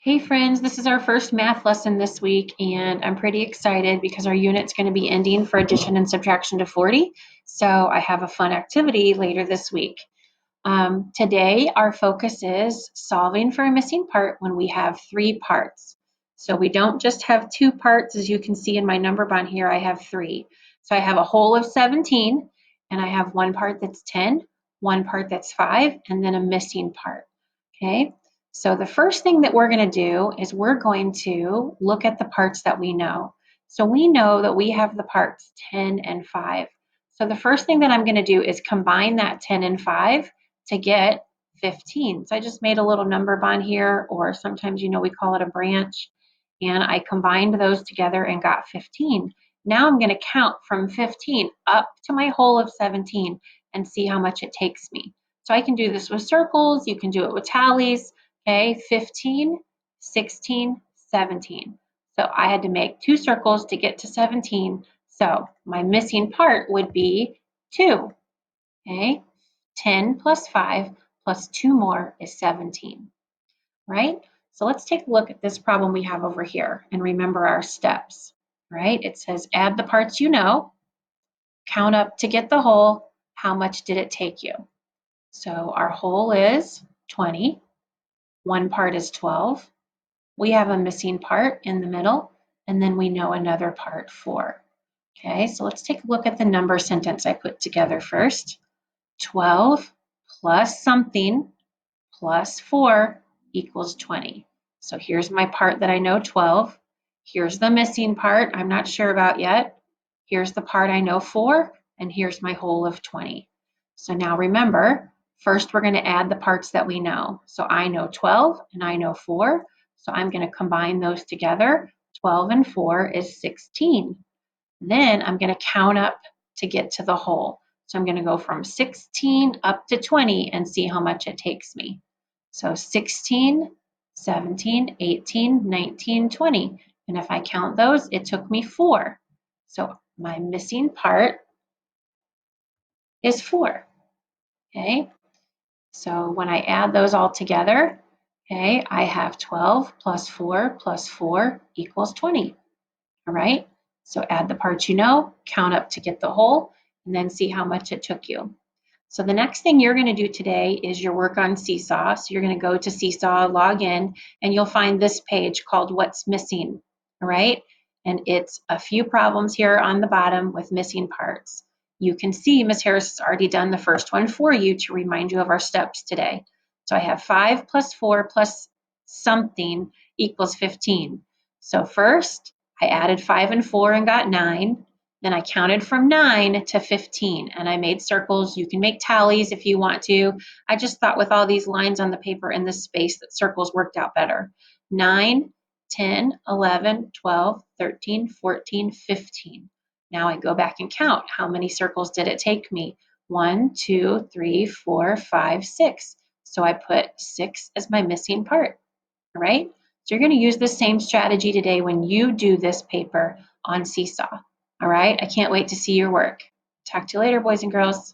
Hey friends, this is our first math lesson this week, and I'm pretty excited because our unit's going to be ending for addition and subtraction to 40. So I have a fun activity later this week. Today, our focus is solving for a missing part when we have three parts. So we don't just have two parts. As you can see in my number bond here, I have three. So I have a whole of 17, and I have one part that's 10, one part that's 5, and then a missing part. Okay, so the first thing that we're going to do is we're going to look at the parts that we know. So we know that we have the parts 10 and 5. So the first thing that I'm going to do is combine that 10 and 5 to get 15. So I just made a little number bond here, or sometimes we call it a branch, and I combined those together and got 15. Now I'm going to count from 15 up to my whole of 17 and see how much it takes me. So I can do this with circles, you can do it with tallies, okay, 15, 16, 17. So I had to make two circles to get to 17. So my missing part would be 2, okay? 10 plus 5 plus 2 more is 17, right? So let's take a look at this problem we have over here and remember our steps, right? It says add the parts you know, count up to get the whole, how much did it take you? So our whole is 20, one part is 12, we have a missing part in the middle, and then we know another part 4. Okay, so let's take a look at the number sentence I put together first. 12 plus something plus 4 equals 20. So here's my part that I know, 12. Here's the missing part I'm not sure about yet. Here's the part I know, 4, and here's my whole of 20. So now remember, first we're going to add the parts that we know. So I know 12 and I know 4. So I'm going to combine those together. 12 and 4 is 16. Then I'm going to count up to get to the whole. So I'm going to go from 16 up to 20 and see how much it takes me. So 16, 17, 18, 19, 20. And if I count those, it took me 4. So my missing part is 4. Okay. So when I add those all together, okay, I have 12 plus 4 equals 20. All right. So add the parts you know, count up to get the whole, and then see how much it took you. So the next thing you're going to do today is your work on Seesaw. So you're going to go to Seesaw, log in, and you'll find this page called What's Missing, all right? And it's a few problems here on the bottom with missing parts. You can see Ms. Harris has already done the first one for you to remind you of our steps today. So I have 5 plus 4 plus something equals 15. So first, I added 5 and 4 and got 9. Then I counted from 9 to 15 and I made circles. You can make tallies if you want to. I just thought with all these lines on the paper and this space that circles worked out better. 9, 10, 11, 12, 13, 14, 15. Now I go back and count. How many circles did it take me? 1, 2, 3, 4, 5, 6. So I put 6 as my missing part, all right? So you're going to use the same strategy today when you do this paper on Seesaw. All right, I can't wait to see your work. Talk to you later, boys and girls.